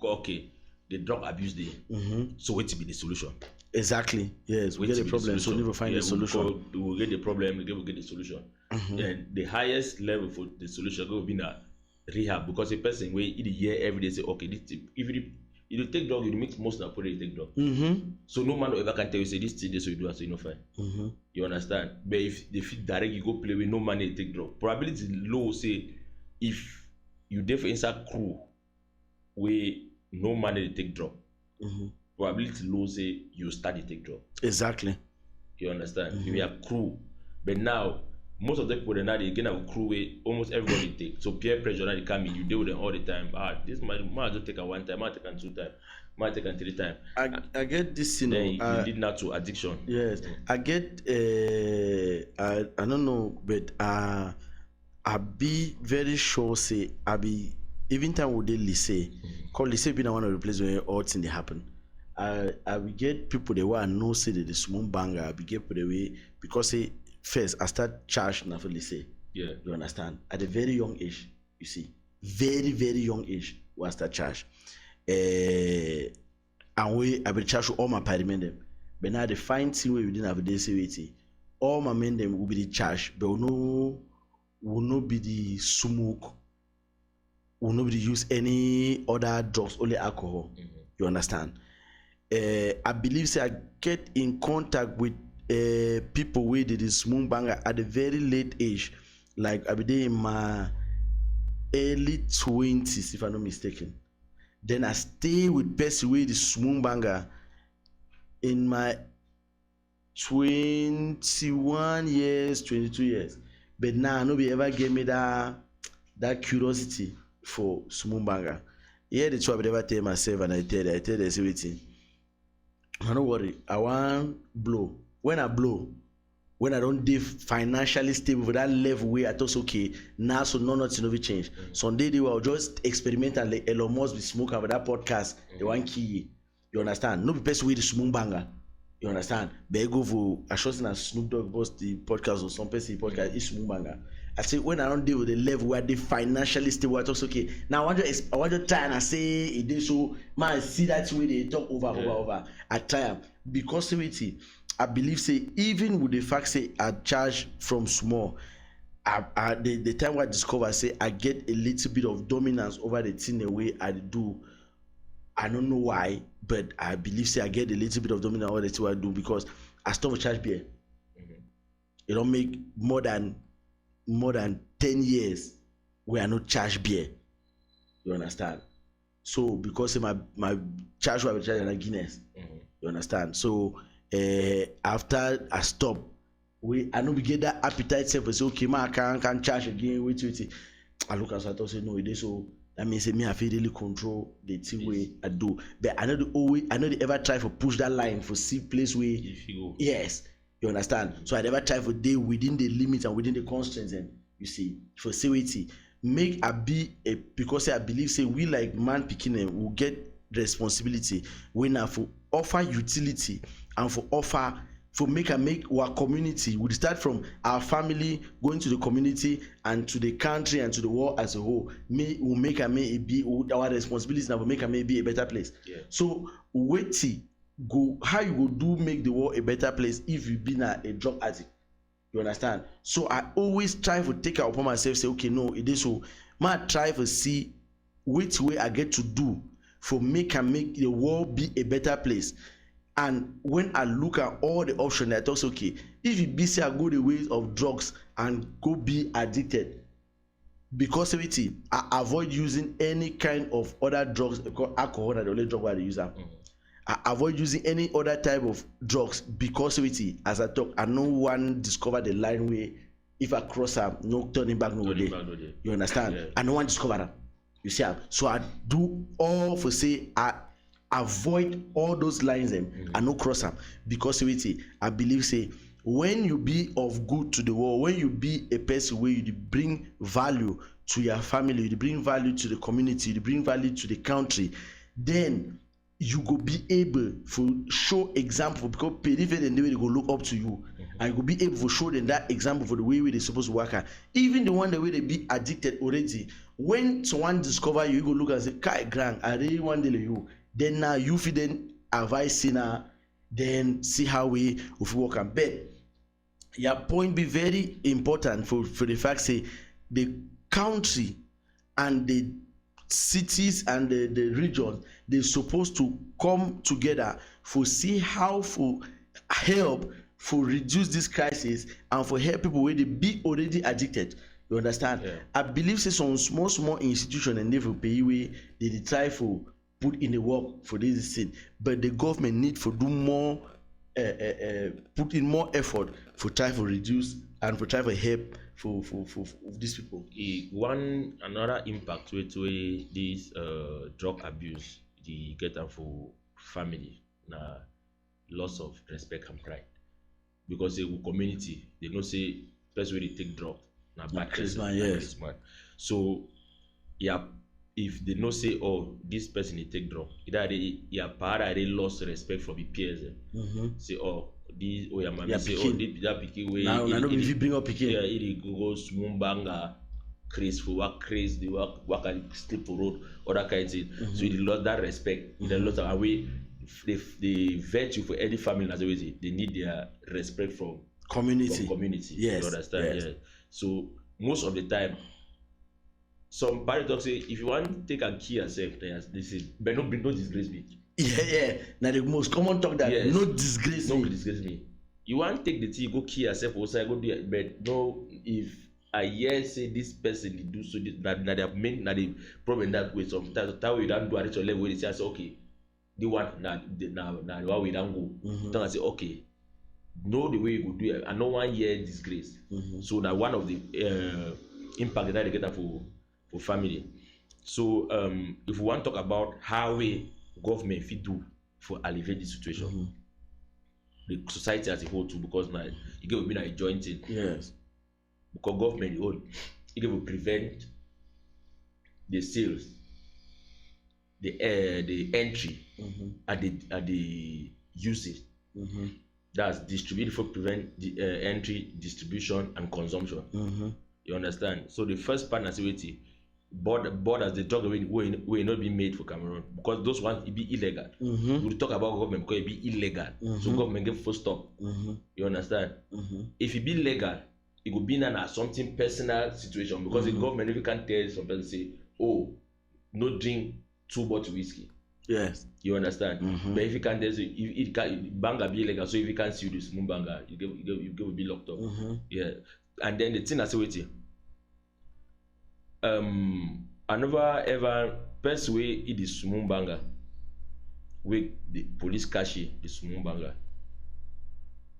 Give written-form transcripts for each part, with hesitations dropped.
okay, the drug abuse there. So what to be the solution? Exactly. Yes, we get the problem, so we need to find a solution. We'll get the problem, we'll get the solution. And the highest level for the solution will be na rehab, because a person where in a year every day say, okay, this if you take drug, you make most of the people take drug. So no man ever can tell you say this thing, so you do, so you know fine. You understand? But if they fit direct, you go play with no money take drug. Probability low say if you therefore inside crew where no money take drug. Probability low say you start to take drug. Exactly. You understand? We have crew, but now most of the people now they get a crew where almost everybody take. So peer pressure now they come in, you deal with them all the time. This might just take a one time, might take a 2 time, might take a 3 time. I get this, you know. You lead now to addiction. Yes, I get. I don't know, but I be very sure. Say I be even time would they lycée, call lycée be one of the places where all things they happen. I will get people they were no say that the small banger. I will get people the way because say first I start charge na for lycée. Yeah, you understand? At a very young age, you see, very young age, we start charge. And I will charge all my parliament them. But now the fine thing we didn't have this way. All my men them will be the charge, but will not be the smoke. Will not be use any other drugs, only alcohol. You understand? I believe say I get in contact with people with the smoke banger at a very late age, like I be in my early 20s, if I'm not mistaken. Then I stay with person with the smoke banger in my 21 years, 22 years. But now nobody ever gave me that curiosity for smoke banger. Yeah, the two I never tell myself, and I tell them everything. Don't worry, I want blow. When I blow, when I don't be financially stable for that level where I thought okay, now so nothing will change. Sunday they will just experiment and like Elon Musk be smoking with that podcast. They want key. You understand? No be best way to smoke banger. You understand? But I go for a short and Snoop Dogg boss the podcast or some person podcast is smoke banger. I say when I don't deal with the level where they financially stable, I thought okay. Now I want to try and I say it is so man see that way they talk over. I try because I believe say even with the fact say I charge from small, the time I discover say I get a little bit of dominance over the thing the way I do. I don't know why, but I believe say I get a little bit of dominance over the thing I do because I stop to charge beer. You don't make more than 10 years where I not charge beer. You understand? So because my charge will charge in Guinness. You understand? So after I stop, I know we get that appetite self. Say okay, man, I can't charge again. Wait. I look at so I thought say no, it is so. That means say me I feel really control the thing way I do. But I know they ever try to push that line for see place where yes. You understand? So I never try for day within the limits and within the constraints. And you see, for safety, make a be a because I believe say we like man picking them will get responsibility. We now for offer utility and for offer for make our community. We start from our family going to the community and to the country and to the world as a whole. Will make a may be our responsibility now will make a may be a better place. Yeah. So wait. Go how you go do make the world a better place if you been a drug addict. You understand? So I always try to take it upon myself, say okay, no, it is so. Man, try to see which way I get to do for make the world be a better place. And when I look at all the options, I thought okay, if you be say I go the ways of drugs and go be addicted, because of it, I avoid using any kind of other drugs because alcohol are the only drug where they use them. I avoid using any other type of drugs because of it. As I talk, I no one discover the line where if I cross them, no turning back, no day. You understand? Yeah. I no one discover them. You see, so I do all for say I avoid all those lines them and no cross them because of it. I believe say when you be of good to the world, when you be a person where you bring value to your family, you bring value to the community, you bring value to the country, then you go be able to show example because periphery and the way they go look up to you, and you go be able to show them that example for the way they're supposed to work at. Even the one the way they be addicted already, when someone discover you go look and say kai grand I really wan deal with you, then now you fit then advise sinner, then see how we if we work am. But your point be very important for the fact say the country and the cities and the regions they supposed to come together for see how for help for reduce this crisis and for help people wey dey be already addicted. You understand? Yeah. I believe say some small institution and for pay wey they dey try for put in the work for this thing, but the government need for do more put in more effort for try for reduce and for try for help for these people. One another impact with this drug abuse the get am for family na loss of respect and pride, because the community they know say person wey dey take drug na bad person, yes. So yeah, if they know say oh this person dey take drug, either they your para they lost respect from the peers. Say oh this oh your mama say oh that pikin wey now no be fit bring up pikin. Yeah, he go small banger craze for work, craze the work and sleep for road, other kind of thing. So they lost that respect. They lost away the virtue for any family as always. They need their respect from community. Yes. You understand? Yes. Yeah. So most of the time, some parents talk say if you want to take and kill yourself, they say, but no disgrace me. Yeah. Now the most common talk that yes. No disgrace me. You want to take the tea, go kill yourself outside, go do it, but no, if I hear say this person they do so that they main na the problem that way sometimes that we don't do at your level where they say okay, the one now the one we don't go. Then I say okay, know the way you go do it. I no one year disgrace. So now one of the impact that they get for family. So if we want to talk about how we government fit do for alleviate this situation, the society as a whole too, because now it will be a joint thing. Yes. Because government it will prevent the sales, the entry, and the usage. That's distributed for prevent the entry, distribution, and consumption. You understand? So the first part is borders the drug will not be made for Cameroon because those ones it be illegal. We talk about government because it be illegal. So government get full stop. You understand? If it be legal, it could be now something personal situation because the government if you can't tell some person say, oh, no drink 2 bottles whiskey. Yes. You understand? But if you can't tell it can banger be illegal, so if you can't see this small banger, you get be locked up. Yeah. And then the thing I say with you. I never ever first way it is small banger. Where the police catch the small banger.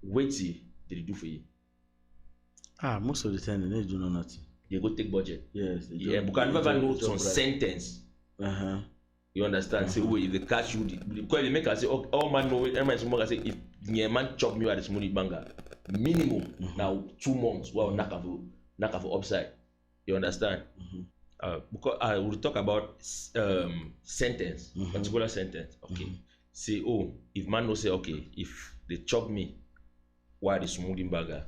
Wait till they do for you. Most of the time they do nothing. They go take budget. Yes. Because I never know some sentence. You understand? Say, wait, if they catch you, because they make us say, oh man, no, every man say, if the man chop me at the small banger, minimum now 2 months, well, knock off upside. You understand? Because I will talk about sentence, particular sentence. Okay. Say, oh, if man no say, okay, if they chop me while the smoking burger,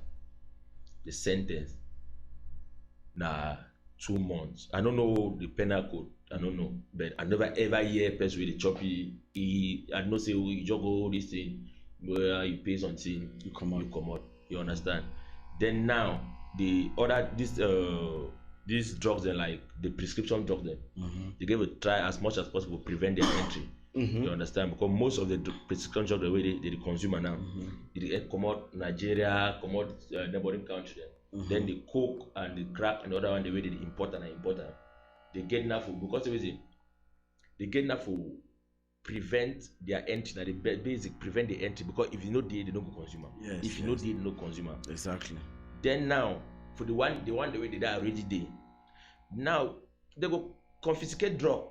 the sentence na 2 months. I don't know the penal code. I don't know, but I never ever hear person with the choppy. I don't say oh, you just go this thing where you pay something, you come out. You understand? Then now the other these drugs then like the prescription drugs then they give a try as much as possible to prevent their entry. You understand? Because most of the prescription drugs the way they consumer now, they come out Nigeria, come out neighboring country. Then the coke and the crack and the other one the way they import. They get enough because they get enough for prevent their entry. Now the basic prevent the entry because if you know they don't go consumer. Yes, if you know they no consumer. Exactly. Then now for the one the way they are already there. Now they go confiscate drug.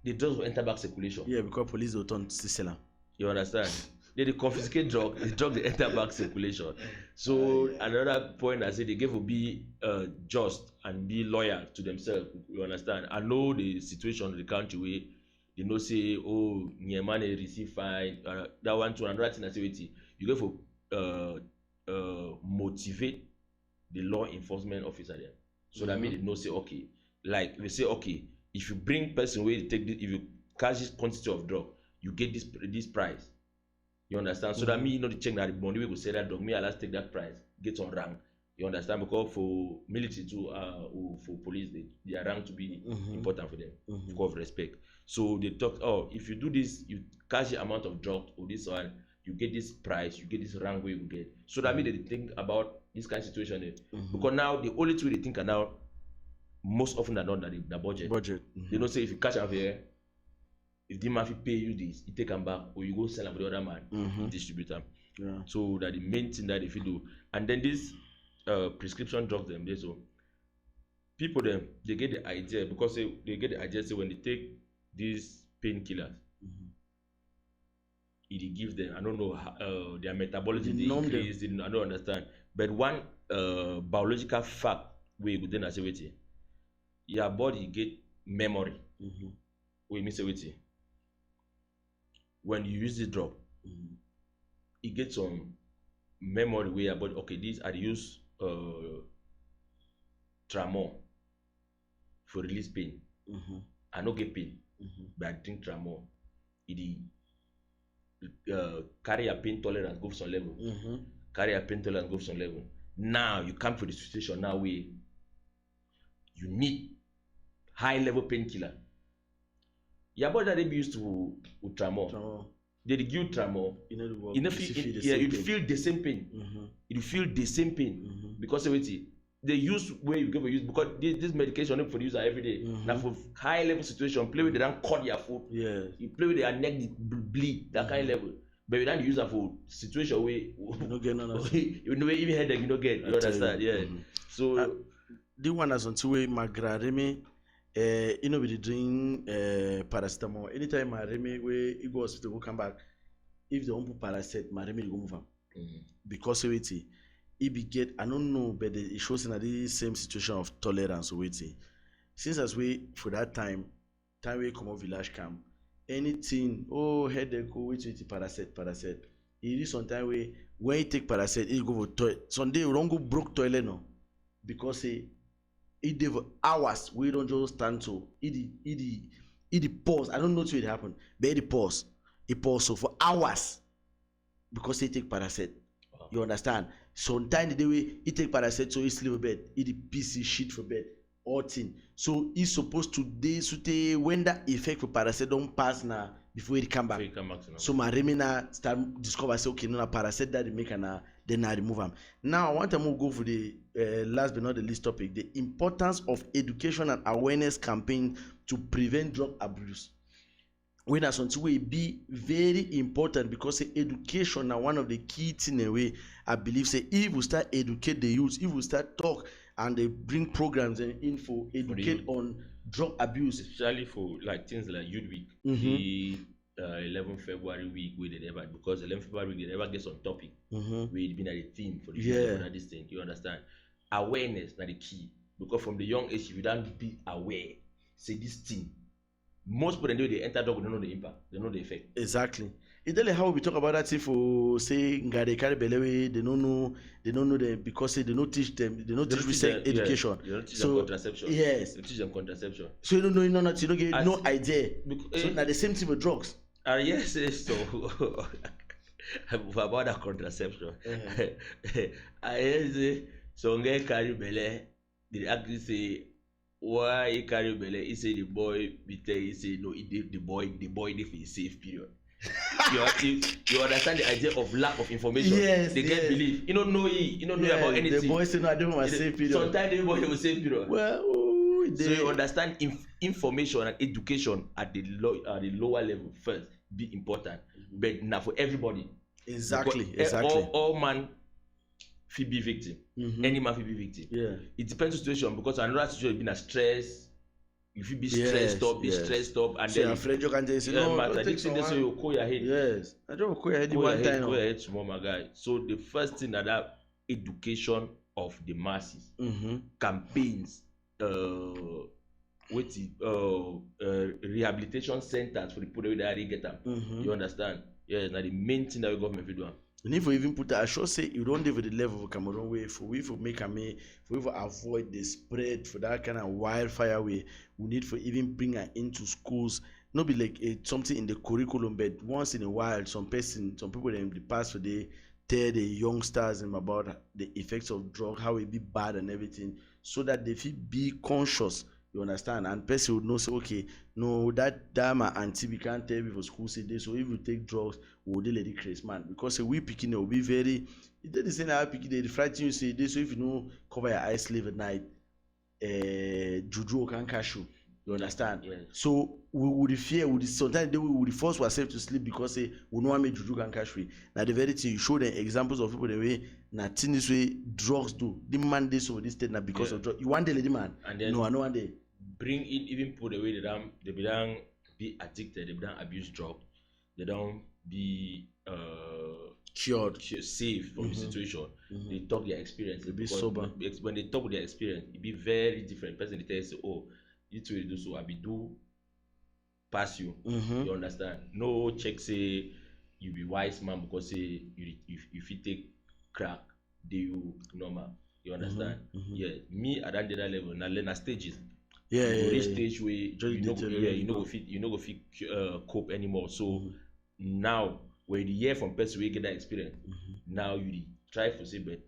The drugs will enter back circulation. Yeah, because police will turn to sell. You understand? They confiscate drug, the drug they enter back circulation. So another point I say they give will be just and be loyal to themselves. You understand? I know the situation in the country where they know say, oh, Niemane receive fine. That one to another thing I say, you go for motivate the law enforcement officer there. So that means they know say, okay, like we say, okay, if you bring person wey dey take this, if you catch this quantity of drug, you get this price. You understand? So that me dey check na the money wey go sell that drug, me allow take that price, get on rank. You understand? Because for military too, or for police, their rank to be important for them, because of respect. So they talk, oh, if you do this, you catch the amount of drug or this one, you get this price, you get this rank where you get. So that means they think about this kind of situation. Because now the only thing they think are now, most often than not, the budget. They don't say if you catch am here, if the man pay you this, you take them back, or you go sell them for the other man, you distribute them. Yeah. So that the main thing that if you do, and then this prescription drugs them, so people them they get the idea, because they get the idea, so when they take these painkillers, it gives them, I don't know, their metabolism increase. I don't understand, but one biological fact we go then say wait, your body get memory. We miss it. When you use the drug, it gets some memory where your body, okay, these are the use tramor for release pain. I no get pain, but I drink tramor. It carry a pain tolerance go some level. Carry a pain tolerance go some level. Now you come for the situation now where you need high level painkiller. Your body that they be used to with tramor. They give tramor. You feel the same pain. You feel the same pain because of it. They use where you give a use, because this medication for the user every day. Now for high level situation, play with, they don't cut your foot. You play with their neck, bleed that kind of level. But you don't use that for situation where you don't get none of it. You know, even headache you don't get. You understand? So the one as on two way magrareme. You know, we doing paracetamol. Anytime my remi we go hospital, we come back. If they don't put paracetamol, my remi go move on. Because of it, be get, I don't know, but it shows in the same situation of tolerance waiting. Since as we for that time we come out village camp, anything, headache, wait paracetamol. It is sometimes when you take paracetamol, you go for toilet. Sunday you don't go broke toilet no, because it have hours we don't just stand to it pause. I don't know what will happen, but it pause so for hours because they take paracetamol. You understand? Sometimes the way he take paracetamol, so he sleep for bed, he PC shit for bed, all thing. So he's supposed to when that effect for paracetamol don't pass now before he come back. So my remina start discover say okay, no paracetamol that they make now, then I remove them. Now I want to go for the last but not the least topic: the importance of education and awareness campaign to prevent drug abuse. When that's something will be very important, because education is one of the key things way I believe say if we start educate the youth, if we start talk and they bring programs and info educate on drug abuse, especially for like things like Youth Week, the 11 February week where they never, because 11 February week they never get on topic where it been at the theme for the this thing. You understand? Awareness is the key, because from the young age if you don't be aware, say this thing. Most people they enter dog, they know the impact, they know the effect. Exactly. It's like how we talk about that if say ngare carry belewe, they don't know them because they don't teach them, they don't teach them education. They don't teach them contraception. Yes. They teach them contraception. So you don't know you don't get no idea. So now the same thing with drugs. Yes, so about that contraception. I say so ngare carry bele, they actually say why he carry belle. He say the boy bitter. He say no, the boy dey for a safe period. you understand the idea of lack of information. Yes, they get belief. You don't know about anything. The boy say no, I don't want a safe period. Sometimes the boy will safe period. Well, so you understand information and education at the lower level first be important, but now for everybody. Exactly. All man fit be victim. Any man fit be victim. Yeah. It depends on situation, because another situation been a stress. If you be stressed up, and so then you're afraid you can just say no, matter this thing, so you call your head. Yes. I don't call your head one time. Call your head small, my guy. So the first thing that education of the masses, campaigns, rehabilitation centers for the people that already get them. You understand? Yes, now the main thing that the government will do. And if we even put that, I should say you don't live at the level of Cameroon way for we for make a me for we for avoid the spread for that kind of wildfire way. We need for even bring her into schools. Not be like something in the curriculum, but once in a while, some people in the past for they tell the youngsters about the effects of drug, how it be bad and everything, so that they feel be conscious. You understand? And person would know say, okay, no, that my auntie we can't tell you for school say this. So if you take drugs, we'll let it crazy man. Because we picking it will be very it did the same how picking they frighten you say this. So if you know cover your eyes sleeve at night, juju can catch you. You understand? Yes. So we would fear, sometimes we would force ourselves to sleep because say we know how many juju can catch we. Now the very thing you show them examples of people the way nothing this way drugs do. The man this over this state now because of drugs. You want the lady man? And then no, I know one day. Bring it even put away they don't be addicted, they don't abuse drug, they don't be cured, safe from the situation. They talk their experience. They be sober. When they talk their experience, it be very different. Person they tell you say, oh, you two will do so, I be do pass you. You understand? No check say you be wise man because say you if you take crack, do you normal. You understand? Yeah, me at that level, now learn stages. Yeah, reach stage where you know go fit cope anymore. So now when you hear from person where you get that experience, now you try to say, but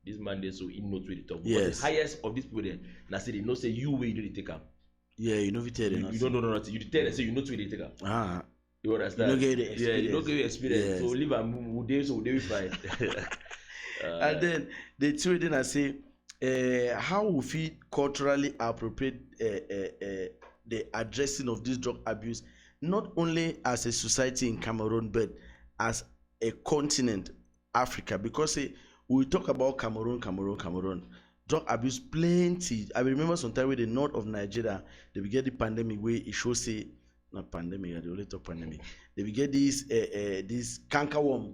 this man there so he knows where they talk. Yes. The highest of these people there, now say they know say you where you do the take up. Yeah, you know we tell them. You don't know nothing. You tell them say you know where they take up. You understand? You don't get the experience. Yeah, you don't get the experience. Yes. So leave and move there, so they will fight. And then the two then I say, how we feel culturally appropriate the addressing of this drug abuse, not only as a society in Cameroon, but as a continent, Africa, because we talk about Cameroon, drug abuse plenty. I remember sometime with the north of Nigeria, they will get the pandemic where it shows say, not pandemic, they only talk pandemic. They will get this cankerworm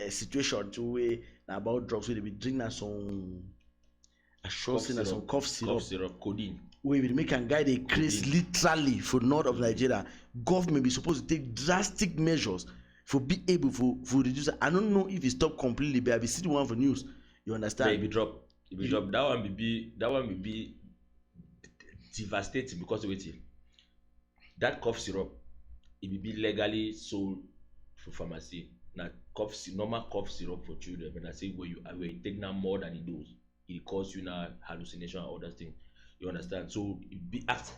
situation to where about drugs where they will drink some cough syrup, codeine. We will make a guy they create literally for north of Nigeria. Government be supposed to take drastic measures for be able for reduce. I don't know if it stop completely, but I be see the one for news. You understand? Yeah, it be drop. That one will be devastating because of it. That cough syrup, it will be legally sold for pharmacy. Now normal cough syrup for children. When I say where you take now more than it does, it cause you now hallucination and other things. You understand? So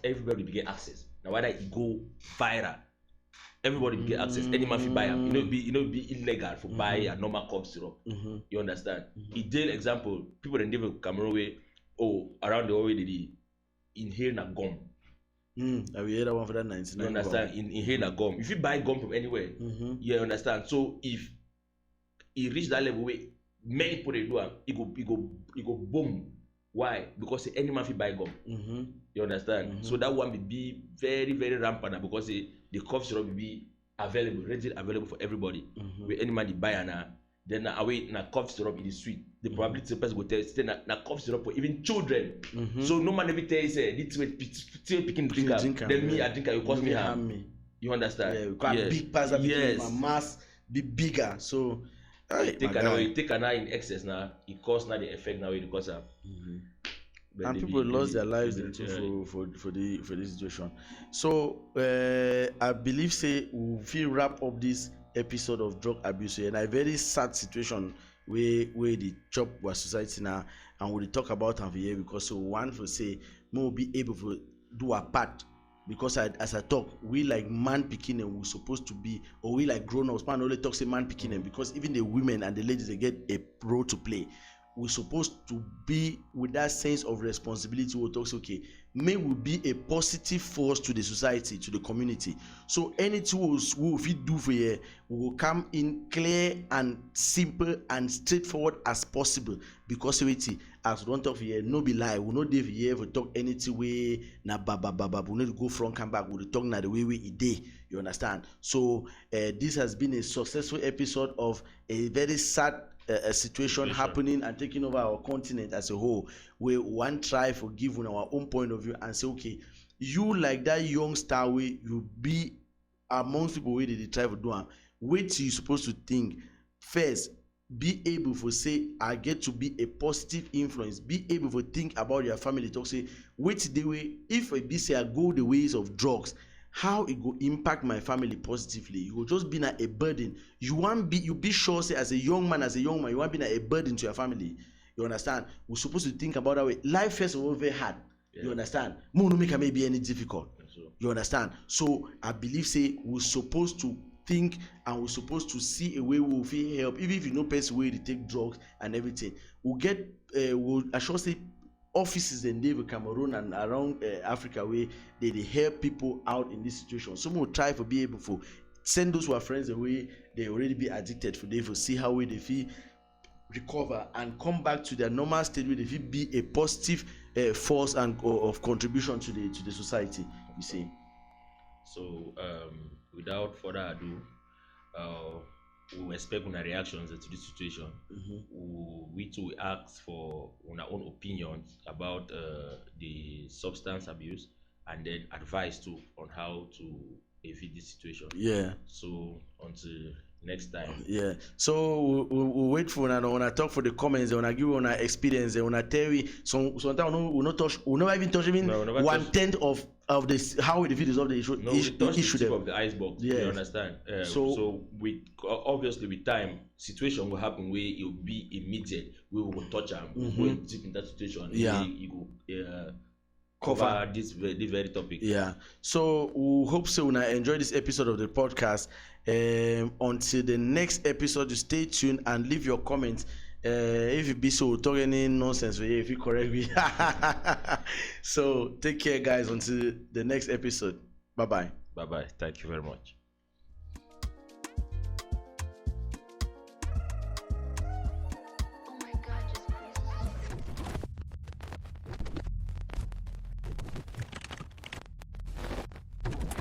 everybody will get access. Now whether it go viral, everybody will get access. Any man will buy them. It be illegal for buy a normal cough syrup. You understand? Ideal example, people in the Cameroon way, around the way they inhale a gum. I will hear that one for that 99. You understand? Inhale a gum. If you buy gum from anywhere, you understand. So if it reach that level where many people they do it go boom. Why? Because any man will buy gum. You understand? So that one will be very, very rampant because the cough syrup will be readily available for everybody. Where any man buy then na cough syrup it is sweet. The probability the person go tell say na cough syrup for even children. So no man ever tell you say this way still picking drink. Then me I drink you cause me harm. You understand? Yeah, quite big pass that my mass be bigger. So take an eye in excess now, it cause now the effect now it cause and people lost their lives for this situation. So I believe say we feel wrap up this episode of drug abuse and a very sad situation where the chop was society now, and we talk about and here because so one for say we will be able to do our part. Because as I talk, we like man picking and we're supposed to be, or we like grown-ups, man only talk say man picking and because even the women and the ladies, they get a role to play. We're supposed to be with that sense of responsibility. We'll talk, okay, may we be a positive force to the society, to the community. So anything we do for you, we will come in clear and simple and straightforward as possible. Because as we don't talk here, Nobi-Lie, we not dey here for talk anything way na baba. We need to go front come back. We talk na the way it dey. You understand? So this has been a successful episode of a very sad situation happening and taking over our continent as a whole. We want try for giving our own point of view and say, okay, you like that young star way you be amongst people where they try to do. Wait till you supposed to think first be able to say I get to be a positive influence, be able to think about your family, talk say which the way if I be say I go the ways of drugs, how it go impact my family positively. You go just be a burden. You be sure say as a young man you want be a burden to your family. You understand? We're supposed to think about that way. Life first of all very hard. Yeah. You understand? More no make it be any difficult. Sure. You understand? So I believe say we're supposed to think and we're supposed to see a way we will feel help, even if you know person way to take drugs and everything. We'll get I should say offices in David Cameroon and around Africa where they help people out in this situation. Some will try to be able to send those who are friends away they already be addicted for they will see how way they feel recover and come back to their normal state where they feel be a positive force and of contribution to the society. You see. So without further ado, we expect our reactions to this situation. We too ask for our own opinions about the substance abuse and then advice too on how to evade this situation. Yeah. So until next time. Yeah. So we'll wait for when I talk for the comments, when I give you an experience, when I tell you sometimes we'll not even touch even 1/10 of this how the videos of the issue. No, we touch the tip of the iceberg. Yeah. You understand? So with obviously with time, situation will happen where it will be immediate. We will touch them. We will go deep in that situation. Yeah. You go cover this very topic. Yeah. So we hope so when I enjoy this episode of the podcast. Until the next episode, you stay tuned and leave your comments. If you be so talking any nonsense, if you correct me. So take care, guys. Until the next episode. Bye bye. Bye bye. Thank you very much.